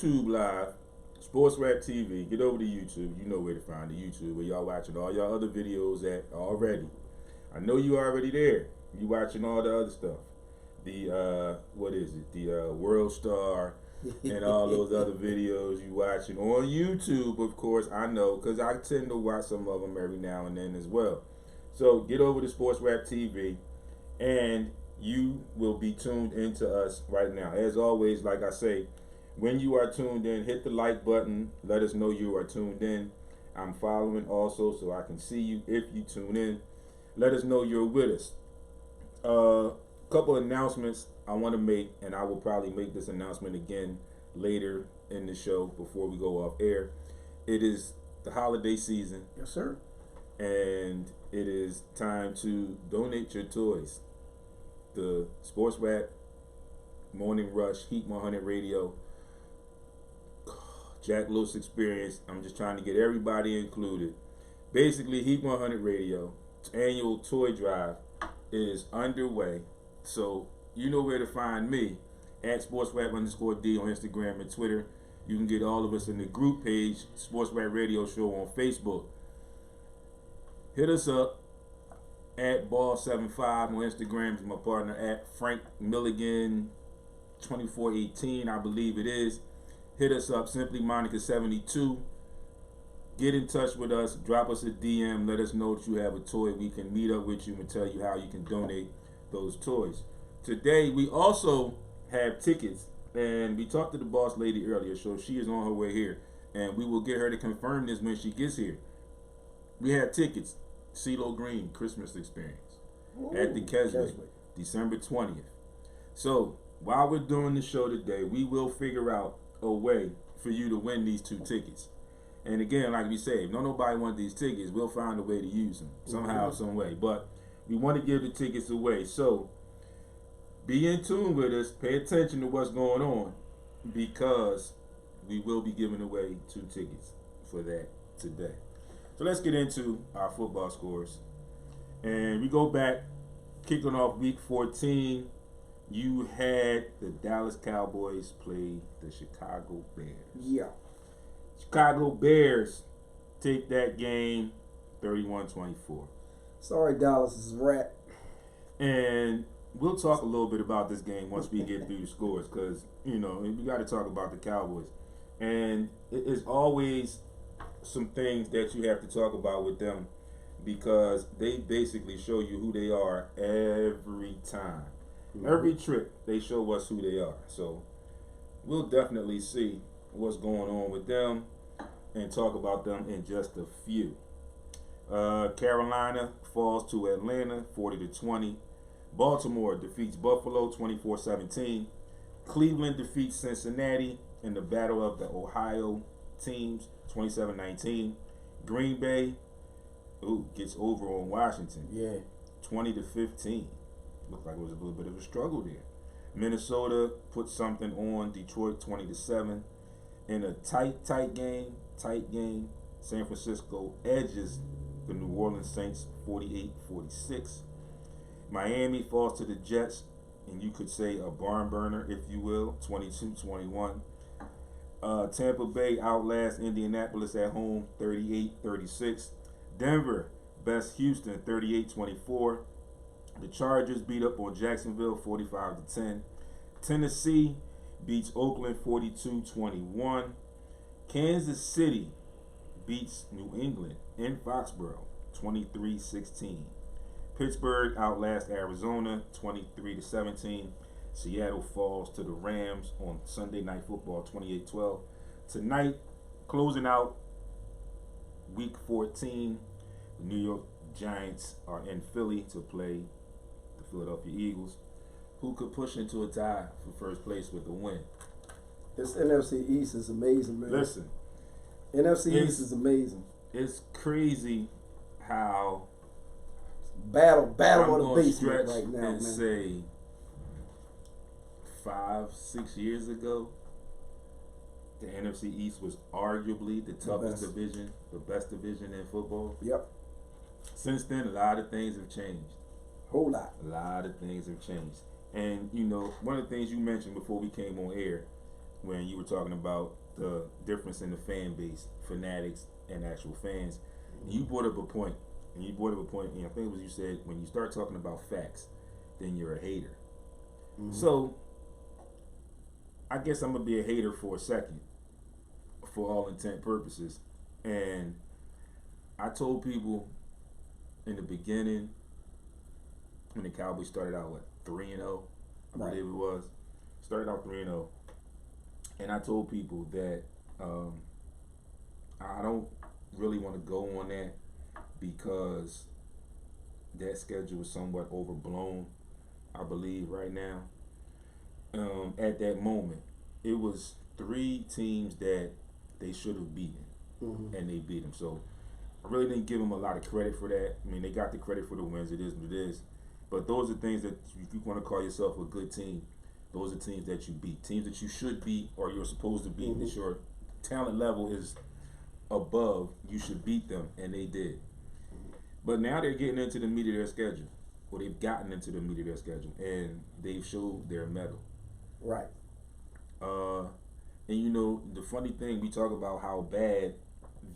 YouTube Live, SportsRap TV. Get over to YouTube. You know where to find the YouTube where y'all watching all y'all other videos at already. I know you already there. You watching all the other stuff. The what is it? The World Star and all those other videos you watching on YouTube. Of course, I know because I tend to watch some of them every now and then as well. So get over to SportsRap TV, and you will be tuned into us right now. As always, like I say, when you are tuned in, hit the like button. Let us know you are tuned in. I'm following also so I can see you if you tune in. Let us know you're with us. Couple announcements I want to make, and I will probably make this announcement again later in the show before we go off air. It is the holiday season. Yes, sir. And it is time to donate your toys. The Sports Rap, Morning Rush, Heat 100 Radio, Jack Lewis Experience. I'm just trying to get everybody included. Basically, Heat 100 Radio annual toy drive is underway. So you know where to find me at SportsRap_D on Instagram and Twitter. You can get all of us in the group page, Sports Rap Radio Show on Facebook. Hit us up at Ball75 on Instagram. Is my partner at Frank Milligan 2418, I believe it is. Hit us up, Simply Monica72. Get in touch with us. Drop us a DM. Let us know that you have a toy. We can meet up with you and tell you how you can donate those toys. Today, we also have tickets. And we talked to the boss lady earlier, so she is on her way here. And we will get her to confirm this when she gets here. We have tickets. CeeLo Green Christmas Experience at the Keswick, December 20th. So, while we're doing the show today, we will figure out a way for you to win these 2 tickets. And again, like we say, if nobody wants these tickets, we'll find a way to use them somehow, some way. But we want to give the tickets away. So be in tune with us. Pay attention to what's going on, because we will be giving away 2 tickets for that today. So let's get into our football scores. And we go back, kicking off week 14. You had the Dallas Cowboys play the Chicago Bears. Yeah. Chicago Bears take that game 31-24. Sorry, Dallas, is a wrap. And we'll talk a little bit about this game once we get through the scores, because, you know, we got to talk about the Cowboys. And it is always some things that you have to talk about with them, because they basically show you who they are every time. Every trip, they show us who they are. So we'll definitely see what's going on with them and talk about them in just a few. Carolina falls to Atlanta 40-20. Baltimore defeats Buffalo 24-17. Cleveland defeats Cincinnati in the battle of the Ohio teams 27-19. Green Bay gets over on Washington 20-15. Looked like it was a little bit of a struggle there. Minnesota put something on Detroit 20-7. In a tight game, San Francisco edges the New Orleans Saints 48-46. Miami falls to the Jets, and you could say a barn burner, if you will, 22-21. Tampa Bay outlasts Indianapolis at home 38-36. Denver bests Houston 38-24. The Chargers beat up on Jacksonville 45-10. Tennessee beats Oakland 42-21. Kansas City beats New England in Foxborough 23-16. Pittsburgh outlasts Arizona 23-17. Seattle falls to the Rams on Sunday Night Football 28-12. Tonight, closing out week 14, the New York Giants are in Philly to play the Philadelphia Eagles, who could push into a tie for first place with a win. This NFC East is amazing, man. Listen, NFC East is amazing. It's crazy how battle I'm of the basement stretch right now, and man. say 5-6 years ago, the NFC East was arguably the toughest division, the best division in football. Yep. Since then, a lot of things have changed. Whole lot. A lot of things have changed. And, you know, one of the things you mentioned before we came on air, when you were talking about the difference in the fan base, fanatics and actual fans. And you brought up a point. And you brought up a point, I think it was you said, when you start talking about facts, then you're a hater. Mm-hmm. So, I guess I'm going to be a hater for a second, for all intent purposes. And I told people in the beginning, when the Cowboys started out, 3-0, I Right. believe it was. Started out 3-0. And I told people that I don't really want to go on that because that schedule is somewhat overblown, I believe, right now. At that moment, it was 3 teams that they should have beaten, Mm-hmm. and they beat them. So I really didn't give them a lot of credit for that. I mean, they got the credit for the wins. It is what it is. But those are things that if you want to call yourself a good team, those are teams that you beat. Teams that you should beat or you're supposed to beat. Mm-hmm. That your talent level is above, you should beat them, and they did. But now they're getting into the meat of their schedule, or they've gotten into the meat of their schedule, and they've showed their mettle. Right. And you know, the funny thing, we talk about how bad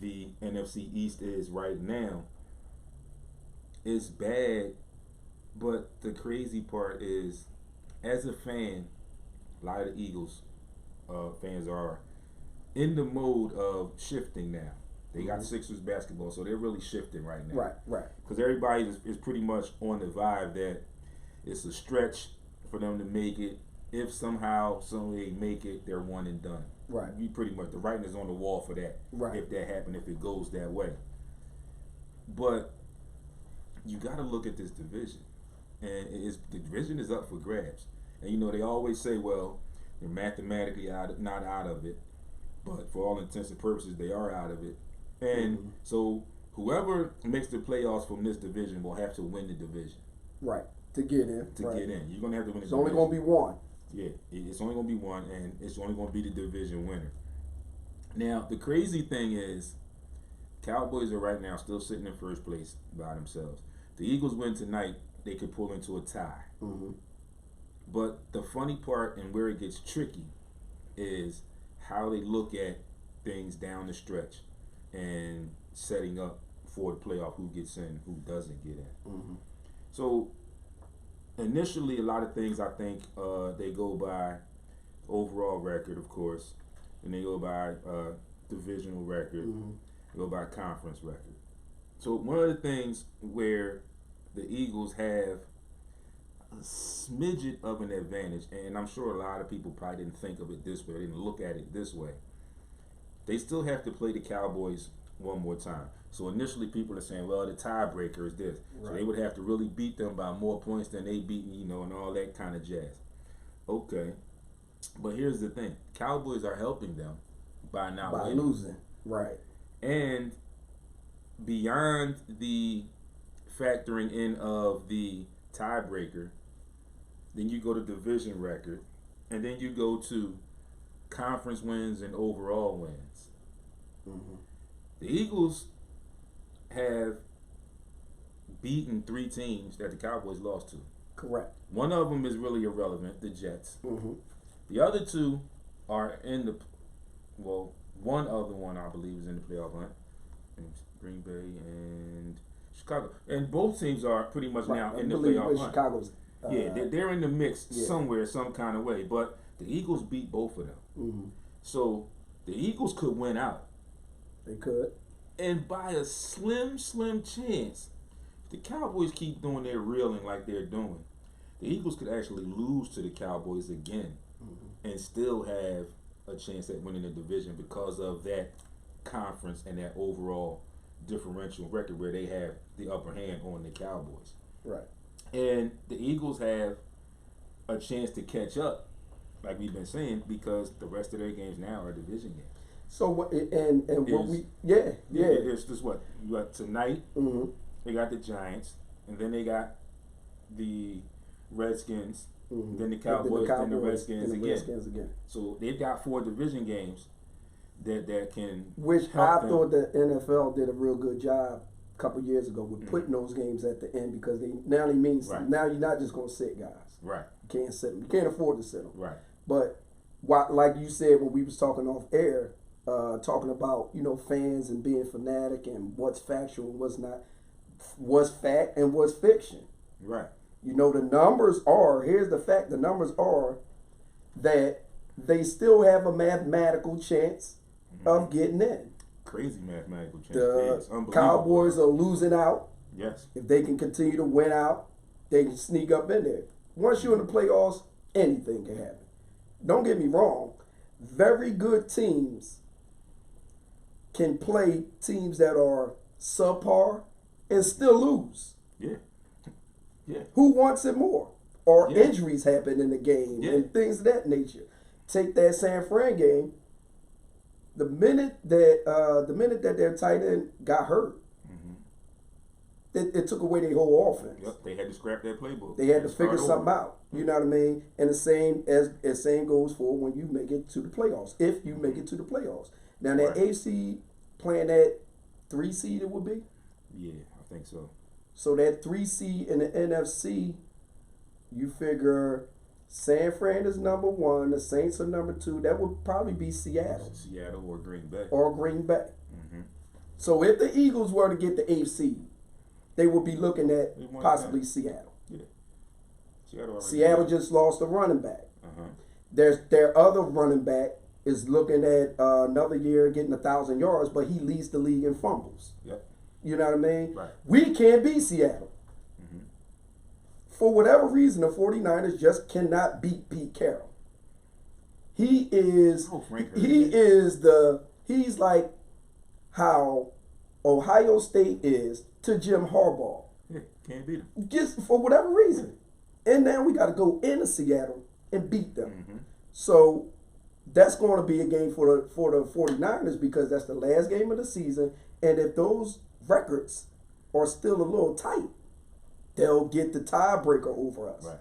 the NFC East is right now. It's bad, but the crazy part is, as a fan, a lot of the Eagles fans are in the mode of shifting now. They got Sixers basketball, so they're really shifting right now. Right. Right. Because everybody is pretty much on the vibe that it's a stretch for them to make it. If somehow they make it, they're one and done. Right. You pretty much, the writing is on the wall for that. Right. If that happens, if it goes that way. But you got to look at this division, and the division is up for grabs. And you know, they always say, well, they're mathematically not out of it, but for all intents and purposes, they are out of it. And so whoever makes the playoffs from this division will have to win the division. Right. To get in. To get in. You're going to have to win the division. It's only going to be one. Yeah, it's only going to be one, and it's only going to be the division winner. Now, the crazy thing is, Cowboys are right now still sitting in first place by themselves. The Eagles win tonight, they could pull into a tie. Mm-hmm. But the funny part and where it gets tricky is how they look at things down the stretch and setting up for the playoff, who gets in, who doesn't get in. Mm-hmm. So initially, a lot of things I think they go by overall record, of course, and they go by divisional record, they go by conference record. So one of the things where the Eagles have a smidget of an advantage, and I'm sure a lot of people probably didn't think of it this way, they didn't look at it this way. They still have to play the Cowboys one more time. So initially people are saying, well, the tiebreaker is this. Right. So they would have to really beat them by more points than they beat, you know, and all that kind of jazz. Okay. But here's the thing. Cowboys are helping them by not winning. Losing. Right. And beyond the factoring in of the tiebreaker, then you go to division record, and then you go to conference wins and overall wins. Mm-hmm. The Eagles have beaten 3 teams that the Cowboys lost to. Correct. One of them is really irrelevant, the Jets. Mm-hmm. The other 2 are in the, well, one other one I believe is in the playoff hunt. Green Bay and Chicago. And both teams are pretty much now in the playoff hunt. Chicago's, yeah, they're in the mix yeah. somewhere, some kind of way. But the Eagles beat both of them. Mm-hmm. So the Eagles could win out. They could. And by a slim, slim chance, if the Cowboys keep doing their reeling like they're doing, the Eagles could actually lose to the Cowboys again and still have a chance at winning the division because of that conference and that overall differential record where they have the upper hand on the Cowboys. Right. And the Eagles have a chance to catch up, like we've been saying, because the rest of their games now are division games. So what There's this what you got tonight. Mm-hmm. They got the Giants, and then they got the Redskins, then the Cowboys, then the Redskins again. So they've got 4 division games that can which help I thought the NFL did a real good job a couple years ago with putting those games at the end because now you're not just going to sit guys. Right. You can't sit them. You can't afford to sit them. Right. But like you said when we was talking off air, talking about fans and being fanatic and what's factual and what's not, what's fact and what's fiction. Right. The numbers are, here's the fact, the numbers are that they still have a mathematical chance of getting in. Crazy mathematical chance. The Cowboys are losing out. Yes. If they can continue to win out, they can sneak up in there. Once you're in the playoffs, anything can happen. Don't get me wrong. Very good teams can play teams that are subpar and still lose. Yeah. Yeah. Who wants it more? Or Yeah. injuries happen in the game Yeah. and things of that nature. Take that San Fran game. The minute that their tight end got hurt, it took away their whole offense. Yep. They had to scrap that playbook. They had to figure something out. You know what I mean? And the same goes for when you make it to the playoffs. If you make it to the playoffs. Now that Right. AFC playing that 3 seed it would be. Yeah, I think so. So that 3 seed in the NFC, you figure San Fran is number 1, the Saints are number 2. That would probably be Seattle. Seattle or Green Bay. Or Green Bay. Mm-hmm. So if the Eagles were to get the 8th seed, they would be looking at possibly Seattle. Yeah. Seattle just lost a running back. Uh-huh. Their other running back is looking at another year getting 1,000 yards, but he leads the league in fumbles. Yep. You know what I mean? Right. We can't beat Seattle. Mm-hmm. For whatever reason, the 49ers just cannot beat Pete Carroll. He is he's like how Ohio State is to Jim Harbaugh. Yeah, can't beat him. Just for whatever reason. And now we got to go into Seattle and beat them. Mm-hmm. So that's going to be a game for the 49ers because that's the last game of the season. And if those records are still a little tight, they'll get the tiebreaker over us. Right.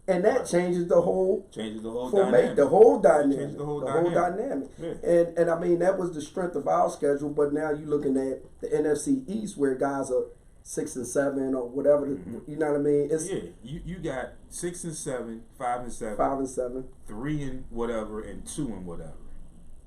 And that changes the whole dynamic. The whole dynamic. Changes the whole dynamic. Yeah. And I mean that was the strength of our schedule, but now you're looking at the NFC East where guys are 6 and 7 or whatever. You know what I mean? It's you got 6 and 7, 5 and 7, 5 and 7, 3 and whatever, and 2 and whatever.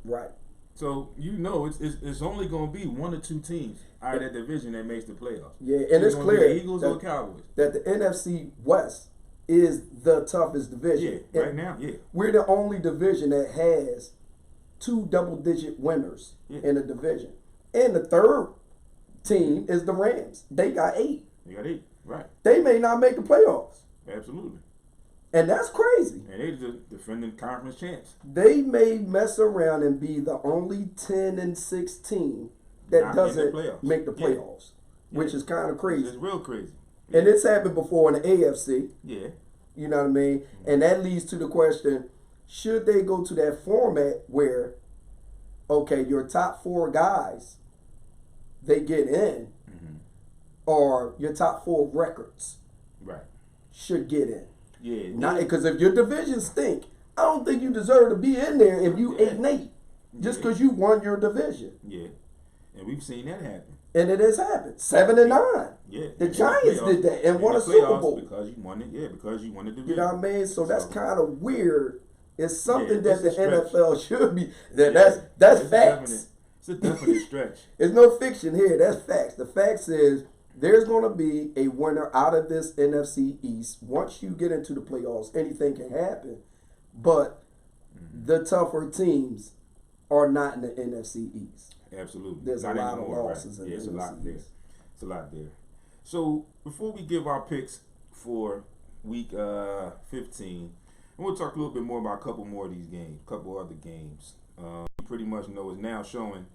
Right. So it's only going to be 1 or 2 teams out of that division that makes the playoffs. Yeah, and it's clear the Eagles or Cowboys that the NFC West is the toughest division. Yeah, right now. Yeah, we're the only division that has 2 double-digit winners in the division, and the third team is the Rams. They got 8. They got 8. Right. They may not make the playoffs. Absolutely. And that's crazy. And they're the defending conference champs. They may mess around and be the only 10 and 6 team that doesn't make the playoffs, which is kind of crazy. It's real crazy. Yeah. And it's happened before in the AFC. Yeah. You know what I mean? Mm-hmm. And that leads to the question, should they go to that format where, okay, your top 4 guys, they get in, or your top 4 records should get in? Yeah. Not because if your division stink, I don't think you deserve to be in there if you 8 and 8, just because you won your division. Yeah, and we've seen that happen. And it has happened. 7 and 9. Yeah, the Giants did that and won a Super Bowl because you won it. Yeah, because you won the division. You know what I mean? So that's kind of weird. It's something that the NFL should be. That's facts. It's a definite stretch. There's no fiction here. That's facts. The facts is there's going to be a winner out of this NFC East. Once you get into the playoffs, anything can happen. But the tougher teams are not in the NFC East. Absolutely. There's a lot of losses in the NFC It's a lot there. East. It's a lot there. So before we give our picks for week 15, and we'll talk a little bit more about a couple more of these games, a couple other games. We pretty much know is now showing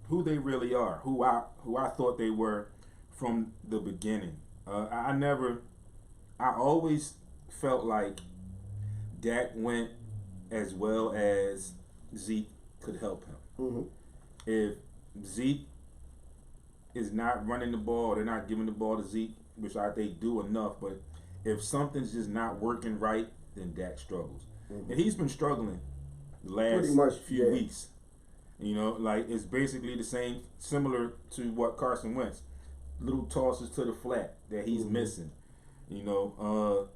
who they really are, who I thought they were from the beginning. I always felt like Dak went as well as Zeke could help him. Mm-hmm. If Zeke is not running the ball, they're not giving the ball to Zeke, which they do enough, but if something's just not working right, then Dak struggles. Mm-hmm. And he's been struggling the last few weeks. You know, like it's basically the same, similar to what Carson Wentz. Little tosses to the flat that he's missing. You know,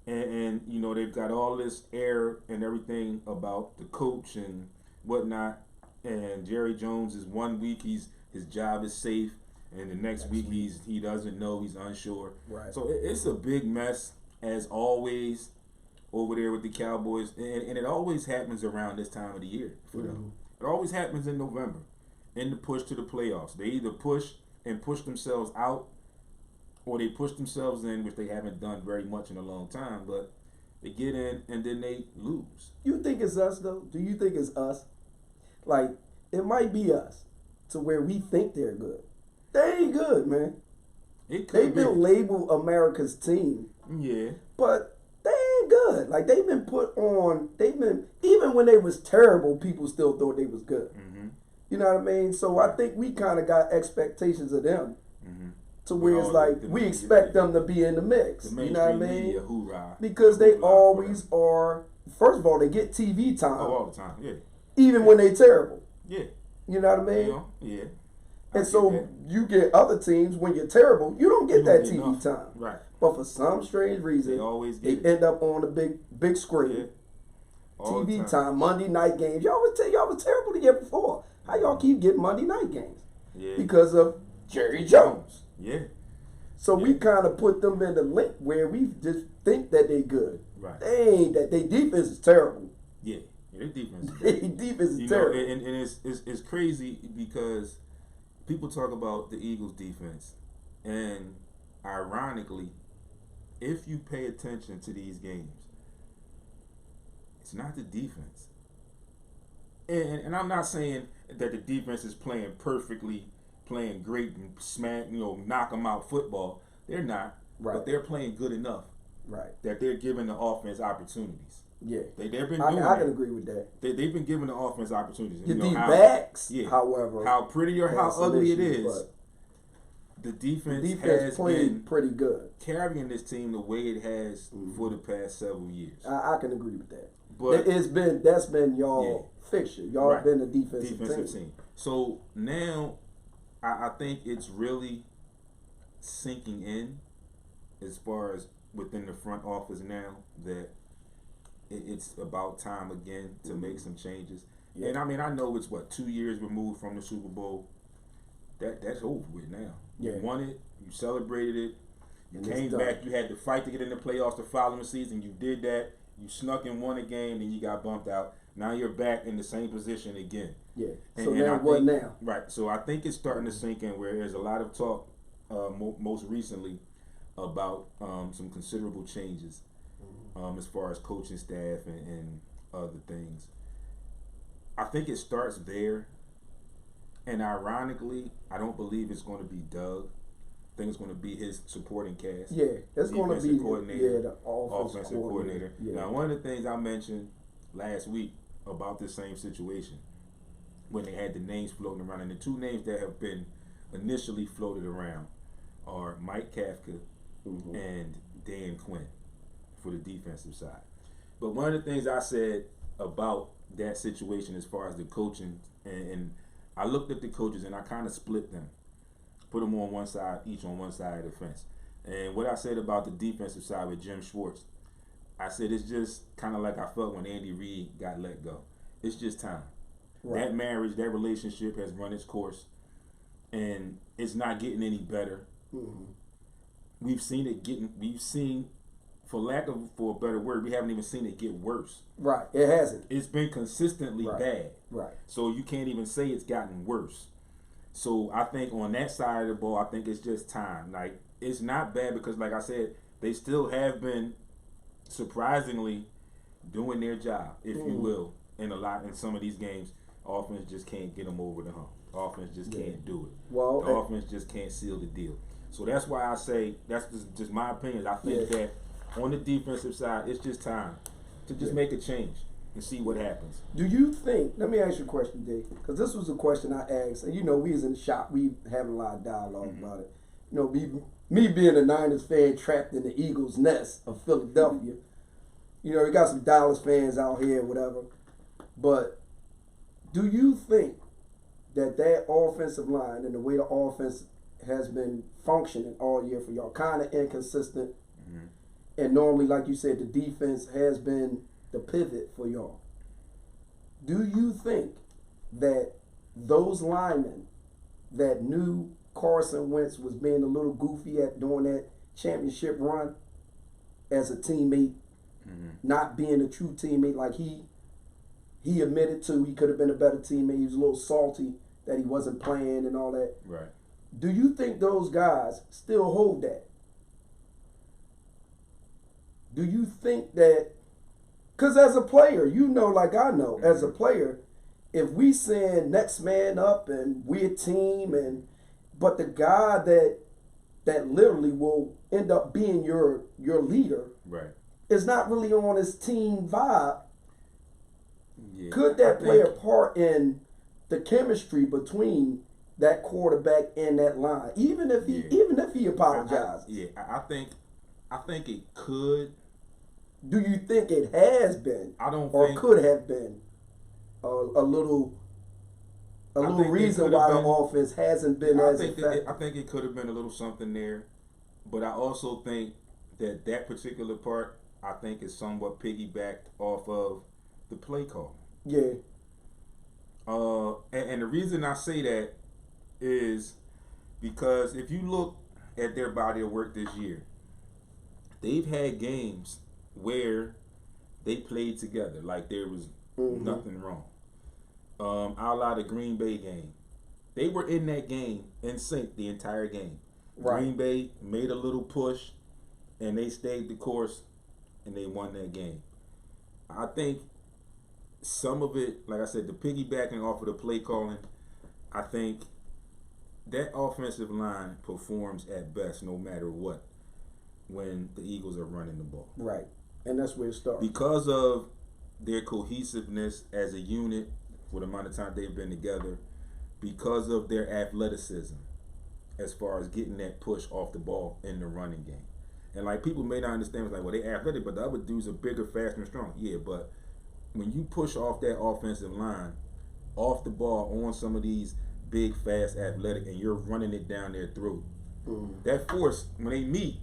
and you know they've got all this air and everything about the coach and whatnot. And Jerry Jones is 1 week his job is safe, and the next week he doesn't know, he's unsure. Right. So it's a big mess as always over there with the Cowboys, and it always happens around this time of the year for them. It always happens in November, in the push to the playoffs. They either push themselves out, or they push themselves in, which they haven't done very much in a long time, but they get in and then they lose. You think it's us though? Do you think it's us? Like, it might be us to where we think they're good. They ain't good, man. They've been labeled America's team. Yeah. But they ain't good. Like, they've been even when they was terrible, people still thought they was good. Mm-hmm. You know what I mean? So I think we kind of got expectations of them. Mm-hmm. To where it's like, we expect them to be in the mix. The you know what I mean? media, hoorah, because they always are, first of all, they get TV time. Oh, all the time, yeah. Even when they terrible. Yeah. You know what I mean? You know? Yeah. And so you get other teams, when you're terrible, you don't get that TV time. Right. But for some strange reason, they end up on the big screen. Yeah. TV time, Monday night games. Y'all was terrible the year before. How y'all keep getting Monday night games? Yeah. Because of Jerry Jones. Yeah. So we kind of put them in the link where we just think that they good. Right. They ain't that. Their defense is terrible. Yeah. Their defense is terrible. Their defense is terrible. And it's crazy because people talk about the Eagles' defense, and ironically, if you pay attention to these games, it's not the defense. And I'm not saying that the defense is playing perfectly, playing great and knock them out football. They're not. Right. But they're playing good enough. Right. That they're giving the offense opportunities. Yeah. They've been doing I can agree with that. They've been giving the offense opportunities. The backs, however, how pretty or how ugly it is, the defense has been pretty good, carrying this team the way it has for the past several years. I can agree with that. But that's been y'all fixture. Y'all have been a defensive team. So now I think it's really sinking in as far as within the front office now that it's about time again to make some changes. Yeah. And I mean, I know it's 2 years removed from the Super Bowl. That's over with now. Yeah. You won it. You celebrated it. You and came back. You had to fight to get in the playoffs the following season. You did that. You snuck and won a game, and you got bumped out. Now you're back in the same position again. Yeah. So now what now? Right. So I think it's starting to sink in where there's a lot of talk most recently about some considerable changes as far as coaching staff and other things. I think it starts there. And ironically, I don't believe it's going to be Doug. I think it's going to be his supporting cast. Yeah, it's going to be the offensive coordinator. Yeah. Now, one of the things I mentioned last week about this same situation, when they had the names floating around, and the two names that have been initially floated around are Mike Kafka and Dan Quinn for the defensive side. But one of the things I said about that situation as far as the coaching, and I looked at the coaches and I kind of split them, put them on one side, each on one side of the fence. And what I said about the defensive side with Jim Schwartz, I said it's just kind of like I felt when Andy Reid got let go. It's just time. Right. That marriage, that relationship has run its course, and it's not getting any better. We've seen, for a better word, we haven't even seen it get worse. Right, it hasn't. It's been consistently bad. Right. So you can't even say it's gotten worse. So I think on that side of the ball, I think it's just time. Like, it's not bad because, like I said, they still have been surprisingly doing their job, if you will, in some of these games. Offense just can't get them over the hump. Offense just can't do it. Well, the offense just can't seal the deal. So that's why I say, that's just my opinion. I think that on the defensive side, it's just time to just make a change and see what happens. Do you think, let me ask you a question, Dave, because this was a question I asked, and we was in the shop, we having a lot of dialogue about it. Me being a Niners fan trapped in the Eagles' nest of Philadelphia, we got some Dallas fans out here, whatever, but do you think that offensive line and the way the offense has been functioning all year for y'all, kind of inconsistent, And normally, like you said, the defense has been the pivot for y'all. Do you think that those linemen that knew Carson Wentz was being a little goofy at doing that championship run as a teammate, not being a true teammate, like he admitted to, he could have been a better teammate. He was a little salty that he wasn't playing and all that. Right. Do you think those guys still hold that? Do you think that, because as a player, you know, like I know, as a player, if we send next man up and we a team, but the guy that literally will end up being your leader, right, is not really on his team vibe, yeah, could that play a part in the chemistry between that quarterback and that line, even if he apologizes? I think it could. Do you think it has been? I don't or think, could have been a little reason why the offense hasn't been as effective. I think it could have been a little something there, but I also think that particular part, I think, is somewhat piggybacked off of the play call. Yeah. And the reason I say that is because if you look at their body of work this year, they've had games where they played together like there was nothing wrong. I'll allow the Green Bay game. They were in that game in sync the entire game. Right. Green Bay made a little push, and they stayed the course, and they won that game. I think some of it, like I said, the piggybacking off of the play calling, I think that offensive line performs at best no matter what when the Eagles are running the ball. Right. And that's where it starts. Because of their cohesiveness as a unit for the amount of time they've been together, because of their athleticism as far as getting that push off the ball in the running game. And like people may not understand, it's like, well, they athletic, but the other dudes are bigger, faster, and strong. Yeah, but when you push off that offensive line, off the ball on some of these big, fast, athletic, and you're running it down their throat, that force, when they meet,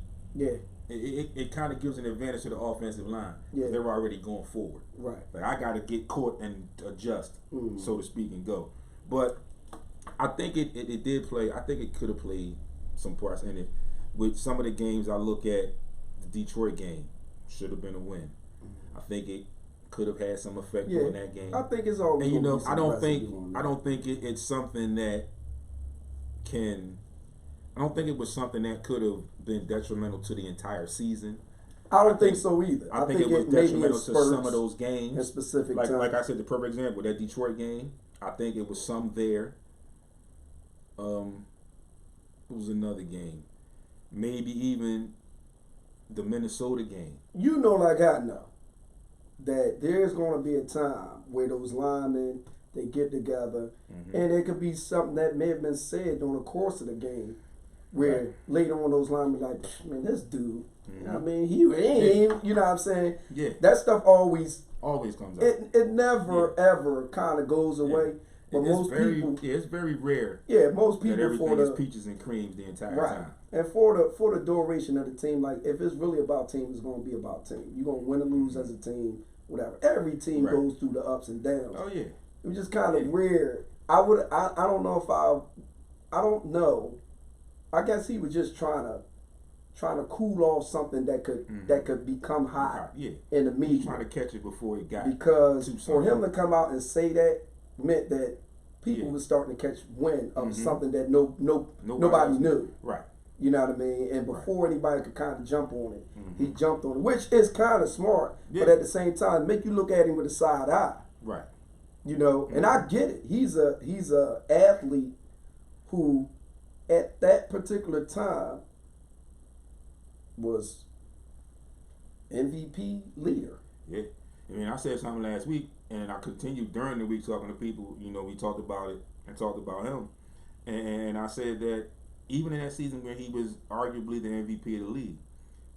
it kind of gives an advantage to the offensive line. Yeah. They're already going forward. Right. Like, I got to get caught and adjust, so to speak, and go. But I think it did play. I think it could have played some parts in it. With some of the games I look at, the Detroit game should have been a win. I think it could have had some effect on that game. I think it's always. And I don't think it's something that can. I don't think it was something that could have been detrimental to the entire season. I don't think so either. I think it was detrimental to some of those games. In specific times. Like I said, the perfect example, that Detroit game, I think it was some there. It was another game. Maybe even the Minnesota game. You know, like I know, that there's going to be a time where those linemen, they get together, and it could be something that may have been said during the course of the game, where later on those linemen like, man, this dude, you know what I mean, he ain't, you know what I'm saying? Yeah. That stuff always comes out. It never, ever kind of goes away. But it's very rare. Yeah, most people that everything is peaches and creams the entire time. And for the duration of the team, like if it's really about team, it's going to be about team. You're going to win or lose as a team, whatever. Every team goes through the ups and downs. Oh yeah. It was just kind of weird. I don't know. I guess he was just trying to cool off something that could become hot in the media. Trying to catch it before it got because for him to come out and say that meant that people were starting to catch wind of something that nobody knew. Right. You know what I mean? And before anybody could kind of jump on it, he jumped on it, which is kind of smart, but at the same time, make you look at him with a side eye. Right. You know, and I get it. He's a athlete who, at that particular time, was MVP leader. Yeah. I mean, I said something last week, and I continued during the week talking to people. You know, we talked about it and talked about him. And I said that even in that season where he was arguably the MVP of the league,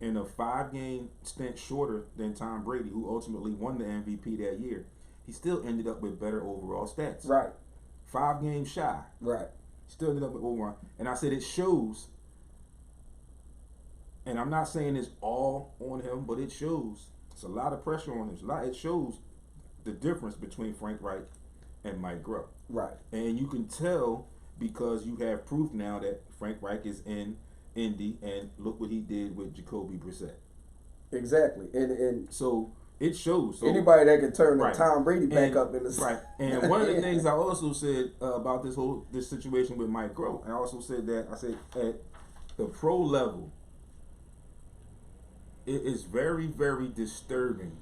in a 5-game stint shorter than Tom Brady, who ultimately won the MVP that year, he still ended up with better overall stats. Right. 5 games shy. Right. Still ended up with overall. And I said it shows and I'm not saying it's all on him, but it shows. It's a lot of pressure on him. It shows the difference between Frank Reich and Mike Groh. Right. And you can tell because you have proof now that Frank Reich is in Indy, and look what he did with Jacoby Brissett. Exactly. And so it shows. So, anybody that can turn right. Tom Brady back up in the right. And one of the things I also said about this situation with Mike Groh, I also said that at the pro level, it is very, very disturbing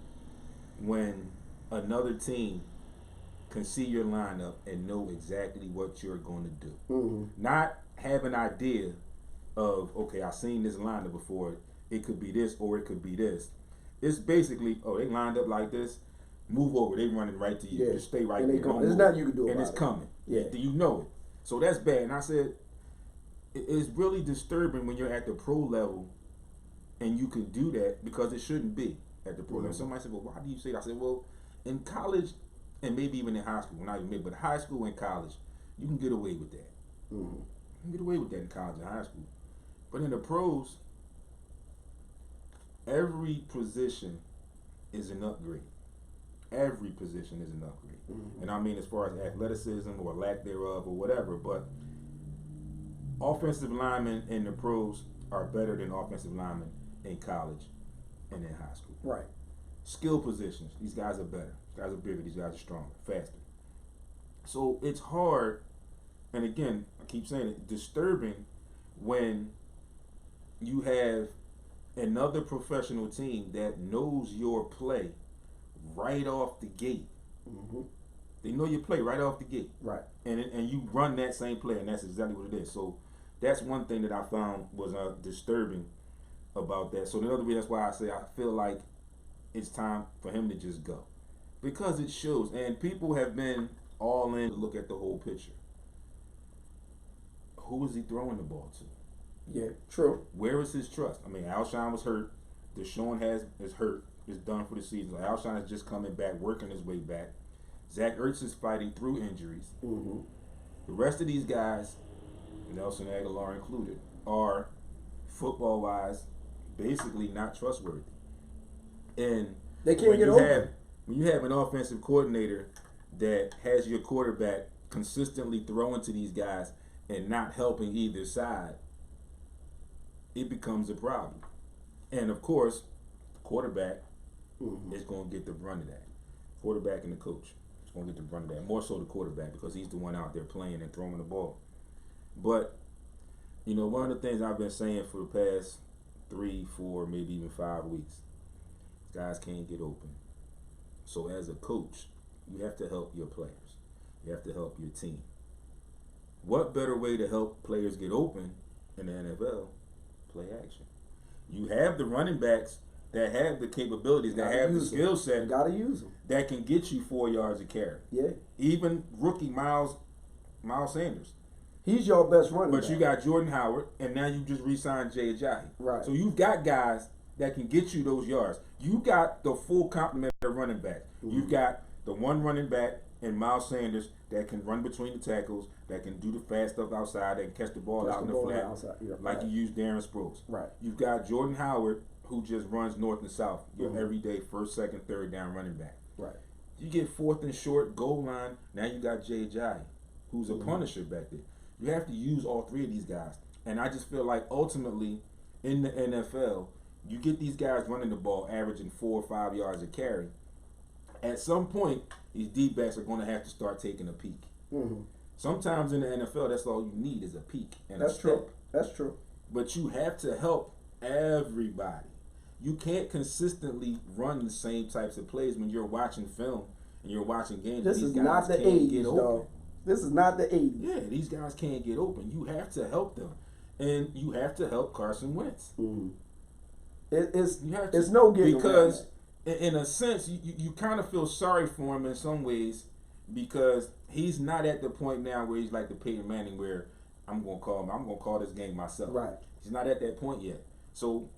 when another team can see your lineup and know exactly what you're going to do. Mm-hmm. Not have an idea of, okay, I've seen this lineup before. It could be this or it could be this. It's basically, they lined up like this. Move over. They running right to you. Yeah. Just stay right and there. There's nothing you can do about it. And it's coming. Yeah. You know it. So that's bad. And I said, it's really disturbing when you're at the pro level and you can do that because it shouldn't be at the pro level. Somebody said, well, why do you say that? I said, well, in college and maybe even in high school, not even maybe, but high school and college, you can get away with that. Mm-hmm. You can get away with that in college and high school. But in the pros, every position is an upgrade. Every position is an upgrade. Mm-hmm. And I mean as far as athleticism or lack thereof or whatever, but offensive linemen in the pros are better than offensive linemen in college and in high school. Right. Skill positions, these guys are better. These guys are bigger, these guys are stronger, faster. So it's hard, and again, I keep saying it, disturbing when you have another professional team that knows your play right off the gate. Mm-hmm. They know your play right off the gate. Right. And you run that same play, and that's exactly what it is. So that's one thing that I found was disturbing about that. So the other way, that's why I say I feel like it's time for him to just go. Because it shows, and people have been all in to look at the whole picture. Who is he throwing the ball to? Yeah, true. Where is his trust? I mean, Alshon was hurt. Deshaun is hurt. Is done for the season. Alshon is just coming back, working his way back. Zach Ertz is fighting through injuries. Mm-hmm. The rest of these guys, Nelson Aguilar included, are football-wise basically not trustworthy. And they can't get over. When you have an offensive coordinator that has your quarterback consistently throwing to these guys and not helping either side, it becomes a problem. And of course, the quarterback is going to get the brunt of that. Quarterback and the coach is going to get the brunt of that. More so the quarterback because he's the one out there playing and throwing the ball. But, one of the things I've been saying for the past 3, 4, maybe even 5 weeks, guys can't get open. So as a coach, you have to help your players. You have to help your team. What better way to help players get open in the NFL? Play action. You have the running backs that have the capabilities, that have the skill set. You gotta use them. That can get you 4 yards a carry. Yeah. Even rookie Miles Sanders. He's your best running But back. you got Jordan Howard, and now you just re-signed Jay Ajayi. Right. So you've got guys that can get you those yards. You got the full complement of running back. Mm-hmm. You've got the one running back in Miles Sanders that can run between the tackles, that can do the fast stuff outside, that can catch the ball out in the flat, like you use Darren Sproles. Right. You've got Jordan Howard, who just runs north and south. Your everyday first, second, third down running back. Right. You get 4th and short, goal line. Now you got Jay Ajayi, who's a punisher back there. You have to use all 3 of these guys. And I just feel like ultimately in the NFL, you get these guys running the ball, averaging 4 or 5 yards a carry. At some point, these D-backs are going to have to start taking a peek. Mm-hmm. Sometimes in the NFL, that's all you need is a peek and that's a true. step. That's true. But you have to help everybody. You can't consistently run the same types of plays when you're watching film and you're watching games. This these is guys not the can't 80s, get open. though. This is not the 80s. Yeah, these guys can't get open. You have to help them. And you have to help Carson Wentz. Mm-hmm. You have to. It's no getting because in a sense, you kind of feel sorry for him in some ways because he's not at the point now where he's like the Peyton Manning where I'm gonna call this game myself. Right. He's not at that point yet. So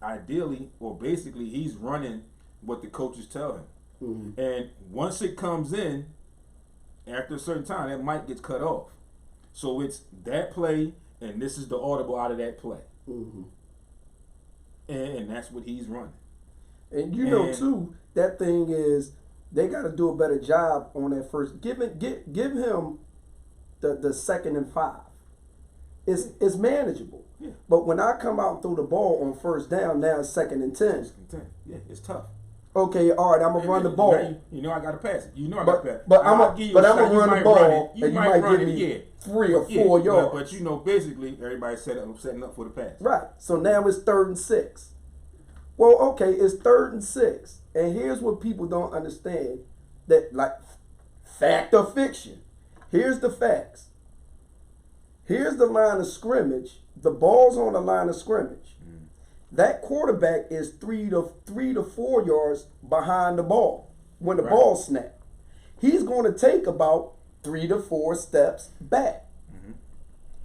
ideally, or basically, he's running what the coaches tell him. Mm-hmm. And once it comes in, after a certain time, that mic gets cut off. So it's that play, and this is the audible out of that play. Mm-hmm. and that's what he's running. And you know too, that thing is they got to do a better job on that first. Give him the 2nd and 5. It's manageable. Yeah. But when I come out and throw the ball on first down, now it's 2nd and 10. Yeah, it's tough. Okay, all right, I'm gonna run the ball. You know I gotta pass it. You know I gotta pass it. But I'm gonna run the ball, and you might give me 3 or 4 yards. But you know, basically, everybody's setting up for the pass. Right. So now it's 3rd and 6. Well, okay, it's 3rd and 6, and here's what people don't understand: that like fact or fiction. Here's the facts. Here's the line of scrimmage. The ball's on the line of scrimmage. That quarterback is 3 to 4 yards behind the ball when the ball snapped. He's going to take about 3 to 4 steps back.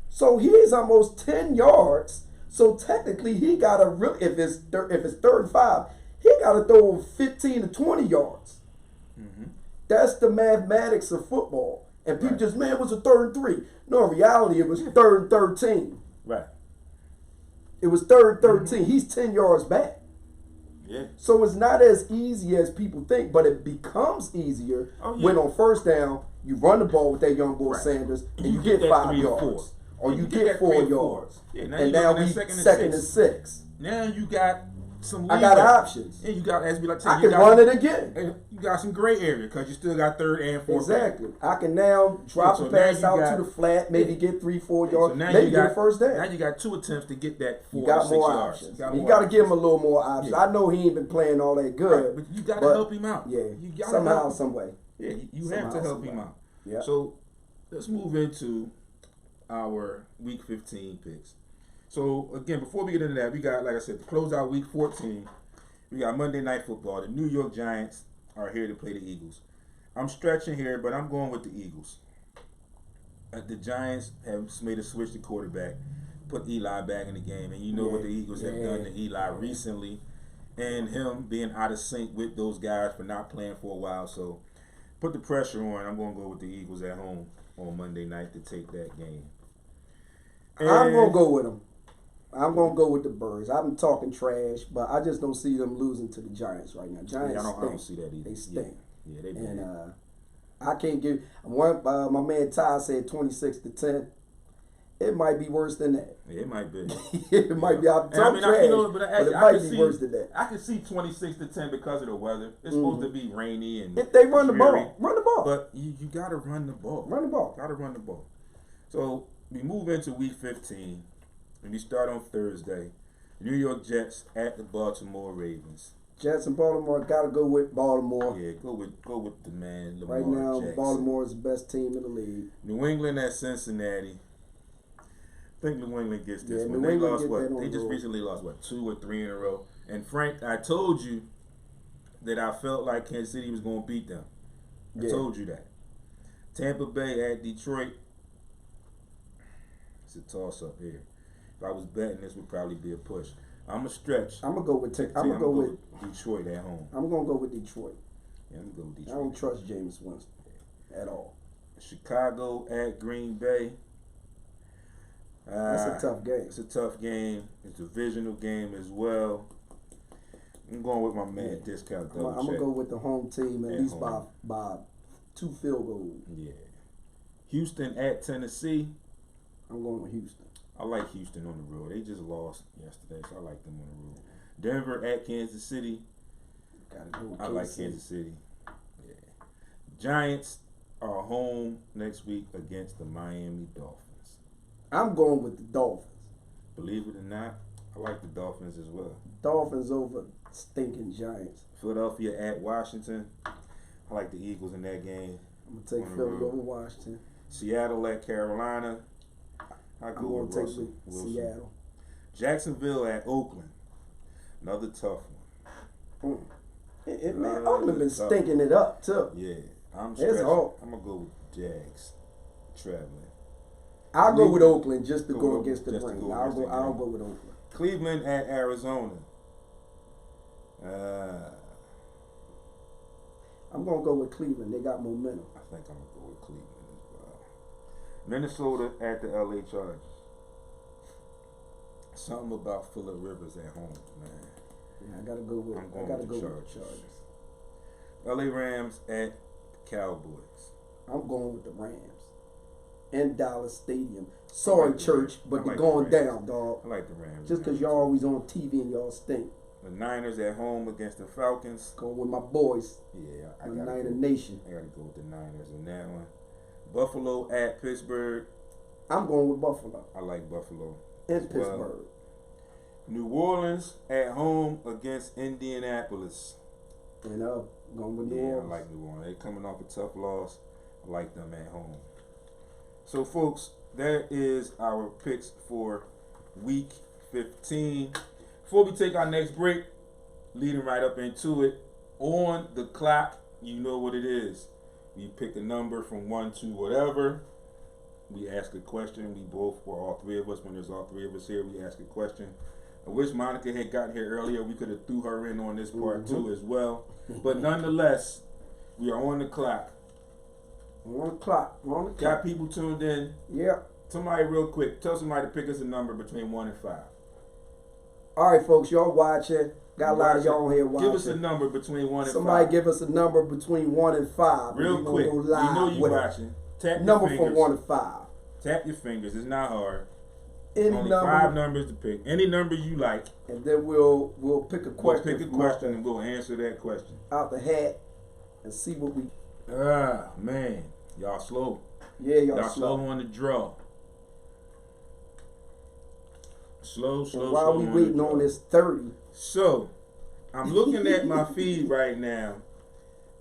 So he's almost 10 yards. So technically, he got to if it's 3rd and 5, he got to throw 15 to 20 yards. That's the mathematics of football. And people just, man, it was a 3rd and 3. No, in reality, it was 3rd and 13. Right. It was 3rd and 13. He's 10 yards back. Yeah. So it's not as easy as people think, but it becomes easier when on first down, you run the ball with that young boy Sanders, and you get 5 yards. Or you get 4 yards. Yeah, and now we 2nd and 6. Now you got some leeway. I got options. And you got, as we like to say, I can run it again. You got some gray area because you still got 3rd and 4th. Exactly. I can now drop a pass out to the flat, maybe get 3-4 yards, maybe get a first down. Now you got 2 attempts to get that 4 you got or 6 more yards. options. You got to give him a little more options. I know he ain't been playing all that good. Right, but you got to help him out. Yeah, you gotta somehow, some way. Yeah, you have to help him out. Yeah. So let's move into our Week 15 picks. So again, before we get into that, we got, like I said, to close out Week 14. We got Monday Night Football. The New York Giants are here to play the Eagles. I'm stretching here, but I'm going with the Eagles. The Giants have made a switch to quarterback, put Eli back in the game, and you know what the Eagles have done to Eli recently, and him being out of sync with those guys for not playing for a while. So put the pressure on. I'm going to go with the Eagles at home on Monday night to take that game. And I'm going to go with them. I'm going to go with the Birds. I've been talking trash, but I just don't see them losing to the Giants right now. Giants I don't see that either. They stink. Yeah, they and I can't give one. My man Ty said 26-10. It might be worse than that. Yeah, it might be. It might be. I'm talking trash, but it might be worse than that. I can see 26-10 because of the weather. It's supposed to be rainy and if they run the ball, run the ball. But you got to run the ball. Run the ball. Got to run the ball. So we move into Week 15. And we start on Thursday. New York Jets at the Baltimore Ravens. Jets and Baltimore, gotta go with Baltimore. Yeah, go with the man, Lamar right now, Jackson. Baltimore is the best team in the league. New England at Cincinnati. I think New England gets this one. New They England lost what? They just road. recently lost 2 or 3 in a row. And Frank, I told you that I felt like Kansas City was going to beat them. I told you that. Tampa Bay at Detroit. It's a toss up here. If I was betting, this would probably be a push. I'm a stretch. I'm gonna go with. I'm gonna go with Detroit at home. I'm gonna go with Detroit. Yeah, I'm gonna go with Detroit. I don't trust James Winston at all. Chicago at Green Bay. That's a tough game. It's a tough game. It's a divisional game as well. I'm going with my man Discount Double I'm gonna go with the home team at least home. by 2 field goals. Yeah. Houston at Tennessee. I'm going with Houston. I like Houston on the road. They just lost yesterday, so I like them on the road. Denver at Kansas City. Gotta go with I like Kansas City. Yeah. Giants are home next week against the Miami Dolphins. I'm going with the Dolphins. Believe it or not, I like the Dolphins as well. Dolphins over stinking Giants. Philadelphia at Washington. I like the Eagles in that game. I'm gonna take Philly over Washington. Seattle at Carolina. I'm going to take Seattle. Jacksonville at Oakland. Another tough one. Man, Oakland been stinking it up too. Yeah, I'm gonna go with Jags traveling. I'll go with Oakland just to go against the grain. I'll go with Oakland. Cleveland at Arizona. I'm gonna go with Cleveland. They got momentum. I think I'm gonna go with Cleveland as well. Minnesota at the LA Chargers. Something about Phillip Rivers at home, man. Yeah, I gotta go with. I'm going I gotta with the go with the Chargers. LA Rams at Cowboys. I'm going with the Rams. In Dallas Stadium. Sorry, the church, Rams. but I they're like going the Rams. down, dog. I like the Rams. Just because y'all always on TV and y'all stink. The Niners at home against the Falcons. Going with my boys. Yeah, I The gotta Niner go. Nation. I gotta go with the Niners in that one. Buffalo at Pittsburgh. I'm going with Buffalo. I like Buffalo. In as well. Pittsburgh. New Orleans at home against Indianapolis. And going with New Yeah, Orleans. I like New Orleans. They're coming off a tough loss. I like them at home. So, folks, that is our picks for Week 15. Before we take our next break, leading right up into it, on the clock, you know what it is. We pick a number from 1 to whatever. We ask a question. We both, or all three of us, when there's all three of us here, we ask a question. I wish Monica had gotten here earlier. We could have threw her in on this part too as well. But nonetheless, we are on the clock. On the clock. On the clock. Got people tuned in. Yeah. Somebody real quick, tell somebody to pick us a number between 1 and 5. All right, folks, y'all watching. Got a lot of y'all on here watching. Give us a number between 1 and 5. Somebody give us a number between 1 and 5. Real quick. Go You live know you with it. watching. Tap Number your from fingers. 1 to 5. Tap your fingers. It's not hard. Any Only number, 5 numbers to pick. Any number you like. and then we'll pick a We'll question. pick a from question and we'll answer that question. out the hat and see what we. Ah, man. Y'all slow. Yeah, Y'all slow on the draw. Slow And while we on waiting the on draw. this 30, So, I'm looking at my feed right now,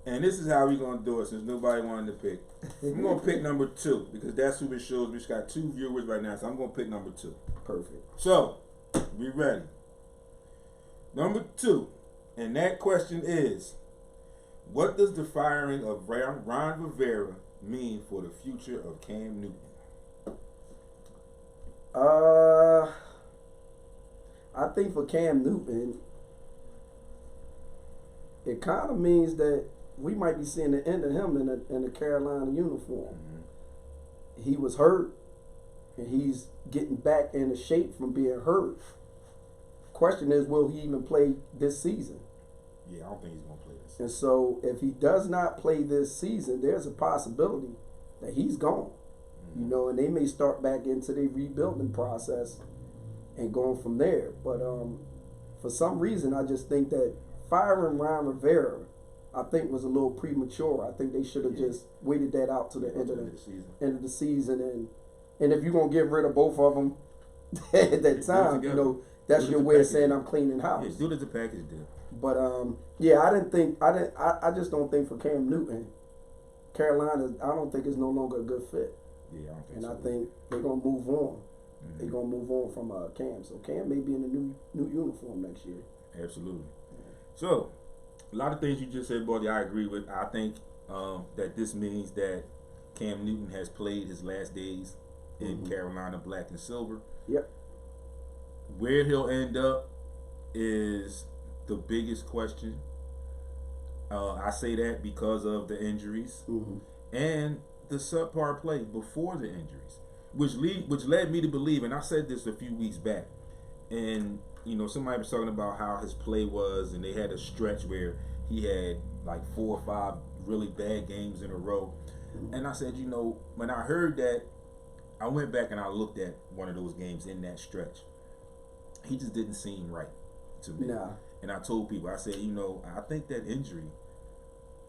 and this is how we're going to do it since nobody wanted to pick. I'm going to pick number 2 because that's who it shows. We just got 2 viewers right now, so I'm going to pick number 2. perfect. So, we ready. Number 2, and that question is, what does the firing of Ron Rivera mean for the future of Cam Newton? I think for Cam Newton, it kind of means that we might be seeing the end of him in a Carolina uniform. Mm-hmm. He was hurt, and he's getting back into shape from being hurt. Question is, will he even play this season? Yeah, I don't think he's going to play this. And so, if he does not play this season, there's a possibility that he's gone. Mm-hmm. You know, and they may start back into their rebuilding process and going from there. But for some reason, I just think that firing Ron Rivera, I think, was a little premature. I think they should have just waited that out to the end of the season. And if you're gonna get rid of both of them at that time, you know, that's your way of saying I'm cleaning house. Yeah, do it as a package deal. But yeah, I just don't think for Cam Newton, Carolina, I don't think it's no longer a good fit. Yeah, I don't think And so. I think they're gonna move on. Mm-hmm. They're gonna move on from Cam. So Cam may be in a new uniform next year. Absolutely. So, a lot of things you just said, buddy, I agree with. I think that this means that Cam Newton has played his last days in Carolina black and silver. Yep. Where he'll end up is the biggest question. I say that because of the injuries and the subpar play before the injuries, which led me to believe, and I said this a few weeks back, and you know, somebody was talking about how his play was, and they had a stretch where he had like 4 or 5 really bad games in a row. And I said, you know, when I heard that, I went back and I looked at one of those games in that stretch. He just didn't seem right to me. Nah. And I told people, I said, you know, I think that injury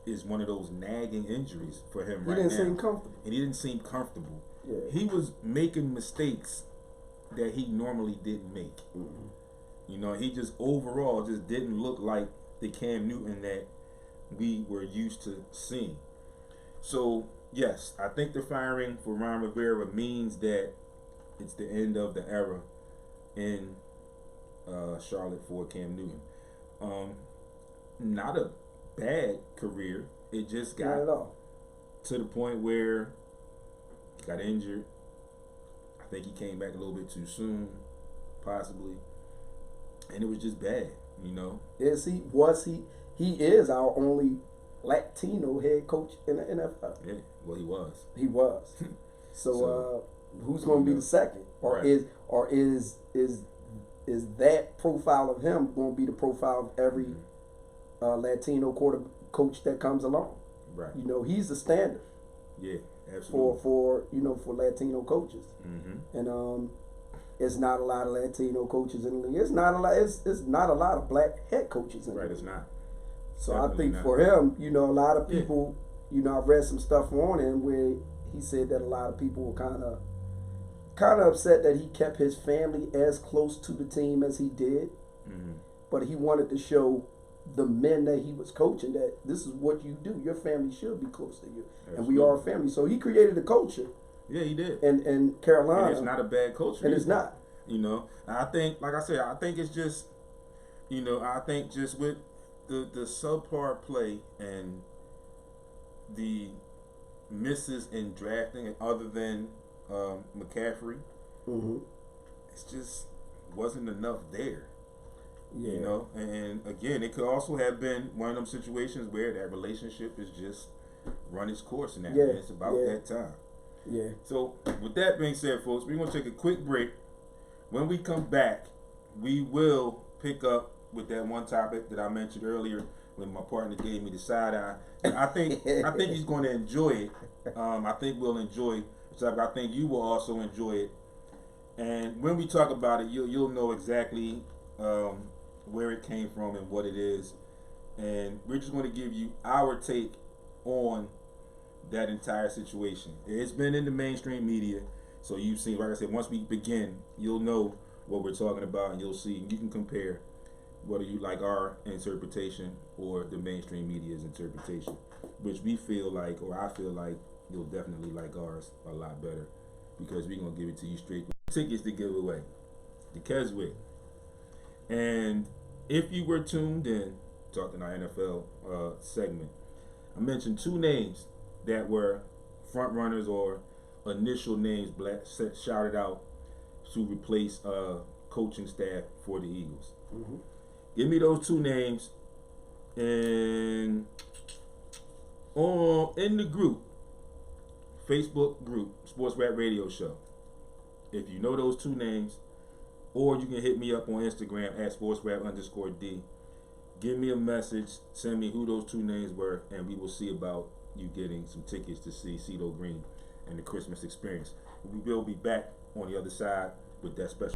is one of those nagging injuries for him right now. He didn't seem comfortable. And he didn't seem comfortable. Yeah. He was making mistakes that he normally didn't make. You know, he just overall just didn't look like the Cam Newton that we were used to seeing. So, yes, I think the firing for Ron Rivera means that it's the end of the era in Charlotte for Cam Newton. Not a bad career. It just Not at got all. to the point where he got injured. I think he came back a little bit too soon, possibly. And it was just bad, you know. He is our only Latino head coach in the NFL. Yeah, well, he was. He was. So who's going to be the second? Or Right. is is that profile of him going to be the profile of every Latino coach that comes along? Right. You know, he's the standard. Yeah, absolutely. For Latino coaches, and it's not a lot of Latino coaches in the league. It's not a lot. It's not a lot of black head coaches in the league. Right, it's not. So Definitely I think not. for him, you know, a lot of people, you know, I've read some stuff on him where he said that a lot of people were kind of upset that he kept his family as close to the team as he did, but he wanted to show the men that he was coaching that this is what you do. Your family should be close to you, and we are a family. So he created a culture. Yeah, he did. In Carolina, and it's not a bad culture. And it's not. You know, I think, like I said, I think it's just, you know, I think just with the subpar play and the misses in drafting, other than McCaffrey, it's just wasn't enough there. Yeah. You know, and again, it could also have been one of them situations where that relationship is just run its course now. Yeah. It's about that time. Yeah. So, with that being said, folks, we're going to take a quick break. When we come back, we will pick up with that one topic that I mentioned earlier when my partner gave me the side eye. And I think he's going to enjoy it. I think we'll enjoy it. I think you will also enjoy it. And when we talk about it, you'll know exactly where it came from and what it is. And we're just going to give you our take on that entire situation. It's been in the mainstream media, so you've seen, like I said, once we begin, you'll know what we're talking about, and you'll see, you can compare whether you like our interpretation or the mainstream media's interpretation, which we feel like, or I feel like, you'll definitely like ours a lot better, because we're going to give it to you straight with tickets to give away, the Keswick. And if you were tuned in, talking our NFL segment, I mentioned two names that were front runners or initial names shouted out to replace coaching staff for the Eagles. Give me those two names, and in the group, Facebook group, SportsRap Radio Show. If you know those two names, or you can hit me up on Instagram at SportsRap_D. Give me a message, send me who those two names were, and we will see about you getting some tickets to see CeeDo Green and the Christmas Experience. We will be back on the other side with that special